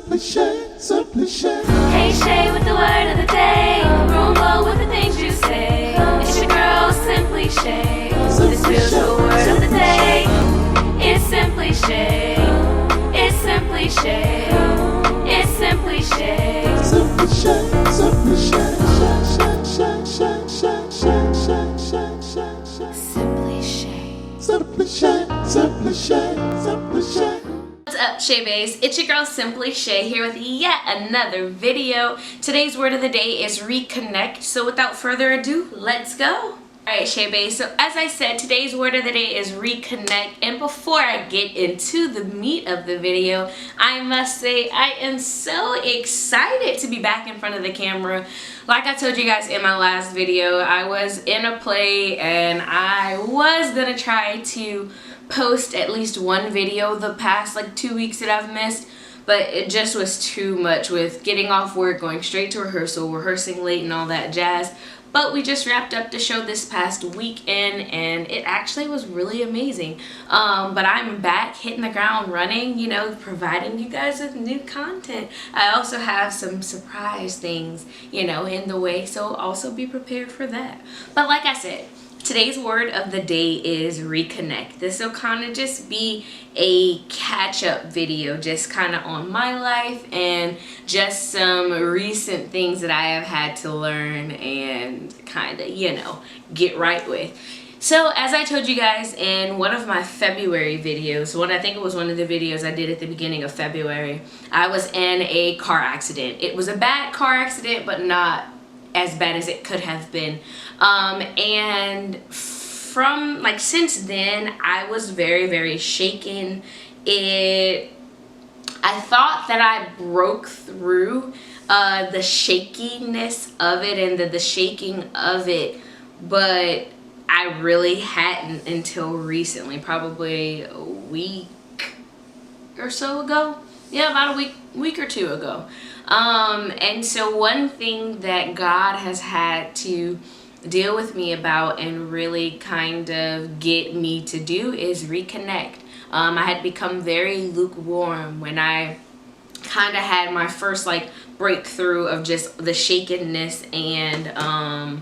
Simply Shay, Simply Shay. Hey Shay with the word of the day. Rumble with the things you say. It's your girl Simply Shay. This feels the word of the day. It's Simply Shay. It's Simply Shay. It's Simply Shay. Simply Shay, Simply Shay. Shay, Shay, Shay, Shay, Shay, Shay, Shay, Shay. Simply Shay. Simply Shay, Simply Shay, Simply Shay. What's up, Shay Baes? It's your girl Simply Shay here with yet another video. Today's word of the day is reconnect. So without further ado, let's go. Alright, Shay Bae, so as I said, today's word of the day is reconnect. And before I get into the meat of the video, I must say I am so excited to be back in front of the camera. Like I told you guys in my last video, I was in a play and I was gonna try to post at least one video the past like 2 weeks that I've missed. But it just was too much with getting off work, going straight to rehearsal, rehearsing late and all that jazz. But we just wrapped up the show this past weekend and it actually was really amazing. But I'm back hitting the ground running, you know, providing you guys with new content. I also have some surprise things, you know, in the way, so also be prepared for that. But like I said, today's word of the day is reconnect. This will kind of just be a catch-up video, just kind of on my life and just some recent things that I have had to learn and kind of, you know, get right with. So as I told you guys in one of my February videos, I think it was one of the videos I did at the beginning of February, I was in a car accident. It was a bad car accident, but not as bad as it could have been. And from like since then I was very shaken. I thought that I broke through the shakiness of it and the shaking of it, but I really hadn't until recently, probably a week or so ago. Yeah, about a week or two ago. And so one thing that God has had to deal with me about and really kind of get me to do is reconnect. I had become very lukewarm when I kind of had my first like breakthrough of just the shakenness and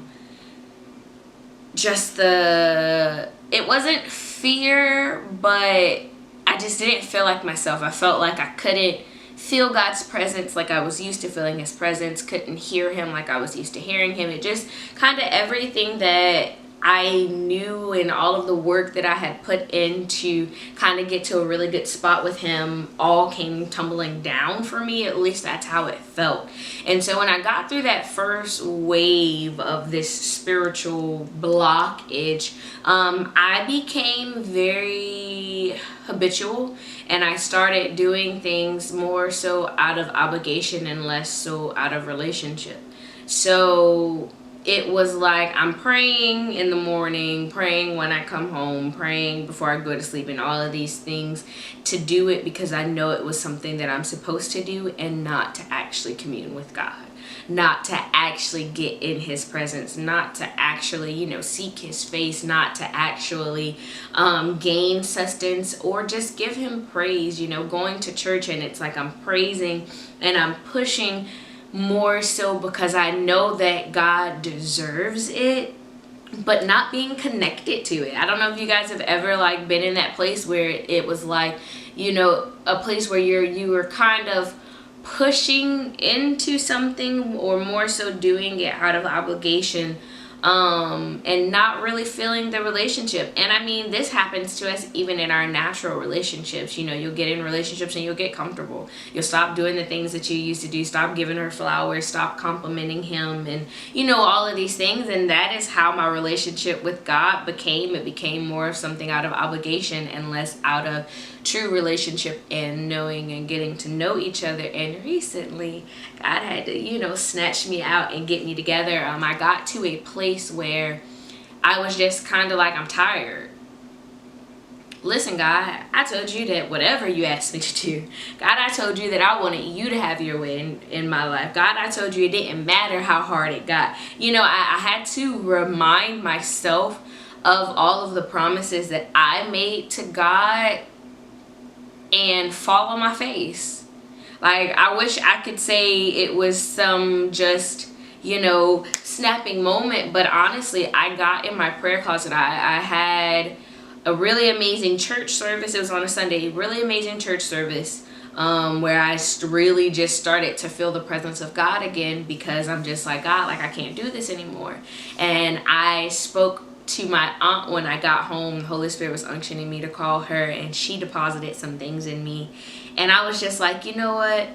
just it wasn't fear, but I just didn't feel like myself. I felt like I couldn't feel God's presence like I was used to feeling his presence, couldn't hear him like I was used to hearing him. It just kind of everything that I knew and all of the work that I had put in to kind of get to a really good spot with him all came tumbling down for me. At least that's how it felt. And so when I got through that first wave of this spiritual blockage, I became very habitual and I started doing things more so out of obligation and less so out of relationship. So it was like I'm praying in the morning, praying when I come home, praying before I go to sleep, and all of these things to do it because I know it was something that I'm supposed to do and not to actually commune with God, not to actually get in his presence, not to actually, you know, seek his face, not to actually gain sustenance or just give him praise, you know, going to church and it's like I'm praising and I'm pushing more so because I know that God deserves it, but not being connected to it. I don't know if you guys have ever like been in that place where it was like, you know, a place where you were kind of pushing into something or more so doing it out of obligation and not really feeling the relationship. And I mean, this happens to us even in our natural relationships. You know, you'll get in relationships and you'll get comfortable. You'll stop doing the things that you used to do, stop giving her flowers, stop complimenting him, and you know, all of these things. And that is how my relationship with God became. It became more of something out of obligation and less out of true relationship and knowing and getting to know each other. And recently God had to, you know, snatch me out and get me together. I got to a place where I was just kind of like, I'm tired. Listen, God, I told you that whatever you asked me to do. God, I told you that I wanted you to have your way in my life. God, I told you it didn't matter how hard it got. You know, I had to remind myself of all of the promises that I made to God and fall on my face. Like, I wish I could say it was some just, snapping moment, but honestly, I got in my prayer closet. I had a really amazing church service. It was on a Sunday, really amazing church service, where I really just started to feel the presence of God again, because I'm just like, God, like, I can't do this anymore. And I spoke to my aunt when I got home. The Holy Spirit was unctioning me to call her, and she deposited some things in me. And I was just like, you know what?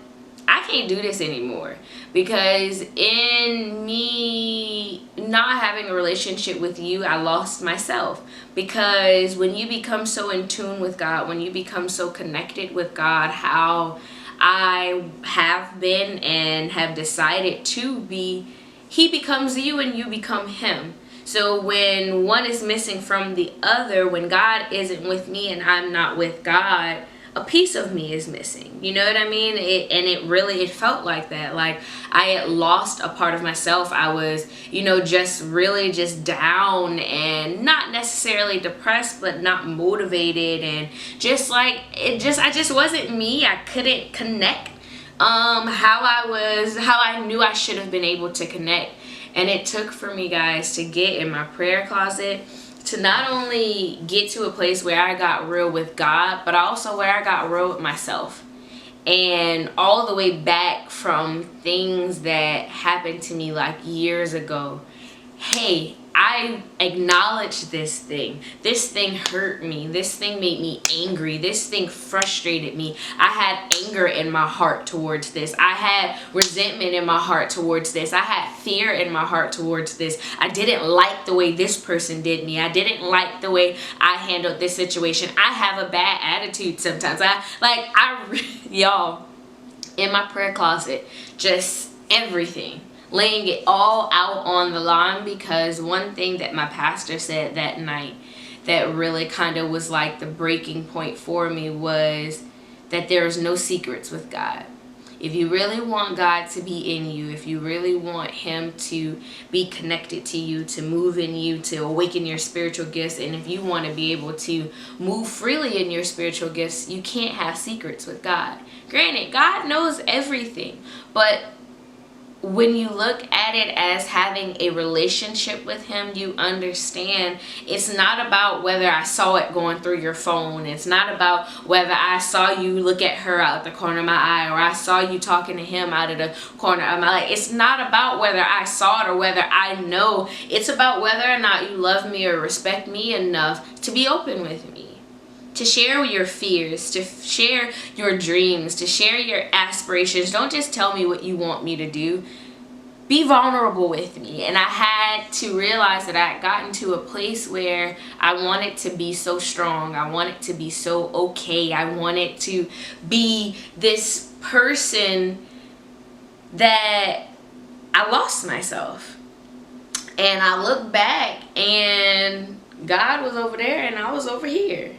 I can't do this anymore, because in me not having a relationship with you, I lost myself. Because when you become so in tune with God, when you become so connected with God, how I have been and have decided to be, he becomes you and you become him. So when one is missing from the other, when God isn't with me and I'm not with God, a piece of me is missing. You know what I mean? It felt like that. Like, I had lost a part of myself. I was, just down, and not necessarily depressed, but not motivated, and I just wasn't me. I couldn't connect how I knew I should have been able to connect. And it took for me, guys, to get in my prayer closet, to not only get to a place where I got real with God, but also where I got real with myself. And all the way back from things that happened to me like years ago. Hey, I acknowledged this thing. This thing hurt me. This thing made me angry. This thing frustrated me. I had anger in my heart towards this. I had resentment in my heart towards this. I had fear in my heart towards this. I didn't like the way this person did me. I didn't like the way I handled this situation. I have a bad attitude sometimes. Y'all, in my prayer closet, just everything, laying it all out on the line, because one thing that my pastor said that night that really kind of was like the breaking point for me was that there is no secrets with God. If you really want God to be in you, if you really want him to be connected to you, to move in you, to awaken your spiritual gifts, and if you want to be able to move freely in your spiritual gifts, you can't have secrets with God. Granted, God knows everything, but when you look at it as having a relationship with him, you understand it's not about whether I saw it going through your phone. It's not about whether I saw you look at her out the corner of my eye, or I saw you talking to him out of the corner of my eye. It's not about whether I saw it or whether I know. It's about whether or not you love me or respect me enough to be open with me, to share your fears, to share your dreams, to share your aspirations. Don't just tell me what you want me to do. Be vulnerable with me. And I had to realize that I had gotten to a place where I wanted to be so strong. I wanted to be so okay. I wanted to be this person that I lost myself. And I look back and God was over there and I was over here.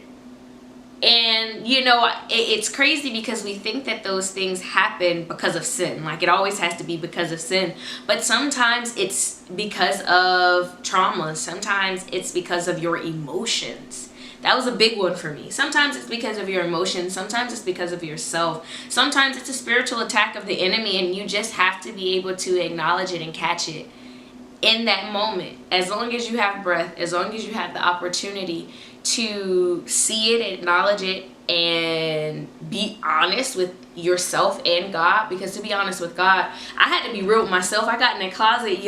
And, it's crazy because we think that those things happen because of sin. Like, it always has to be because of sin. But sometimes it's because of trauma. Sometimes it's because of your emotions. That was a big one for me. Sometimes it's because of your emotions. Sometimes it's because of yourself. Sometimes it's a spiritual attack of the enemy, and you just have to be able to acknowledge it and catch it in that moment. As long as you have breath, as long as you have the opportunity to see it, acknowledge it, and be honest with yourself and God. Because to be honest with God, I had to be real with myself. I got in the closet,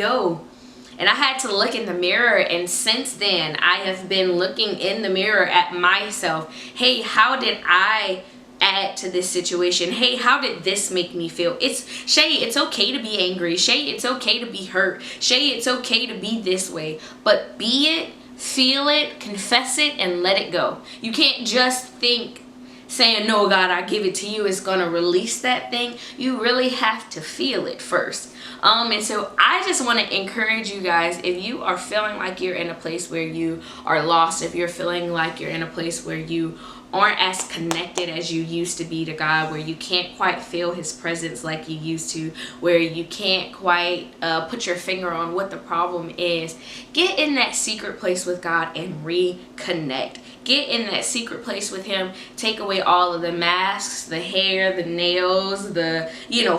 and I had to look in the mirror, and since then I have been looking in the mirror at myself. Hey, how did I add to this situation? Hey, how did this make me feel? Shay, it's okay to be angry. Shay, it's okay to be hurt. Shay, it's okay to be this way. But be it, feel it, confess it, and let it go. You can't just think saying, no, God, I give it to you, is going to release that thing. You really have to feel it first. And so I just want to encourage you guys, if you are feeling like you're in a place where you are lost, if you're feeling like you're in a place where you aren't as connected as you used to be to God, where you can't quite feel his presence like you used to, where you can't quite put your finger on what the problem is, get in that secret place with God and reconnect. Get in that secret place with him. Take away all of the masks, the hair, the nails, the,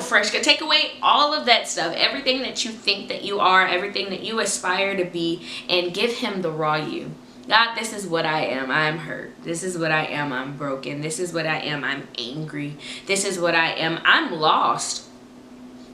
fresh. Take away all of that stuff. Everything that you think that you are, everything that you aspire to be, and give him the raw you. God, this is what I am. I'm hurt. This is what I am. I'm broken. This is what I am. I'm angry. This is what I am. I'm lost.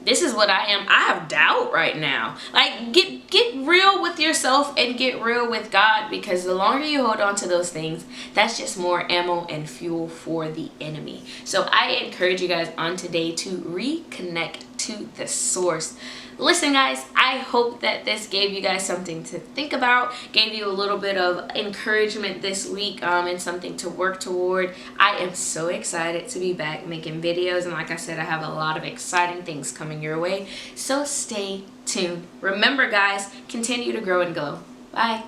This is what I am. I have doubt right now. Like, get real with yourself and get real with God, because the longer you hold on to those things, that's just more ammo and fuel for the enemy. So I encourage you guys on today to reconnect to the source. Listen, guys, I hope that this gave you guys something to think about, gave you a little bit of encouragement this week, and something to work toward. I am so excited to be back making videos, and like I said, I have a lot of exciting things coming your way, so stay tuned. Remember, guys, continue to grow and glow. Bye.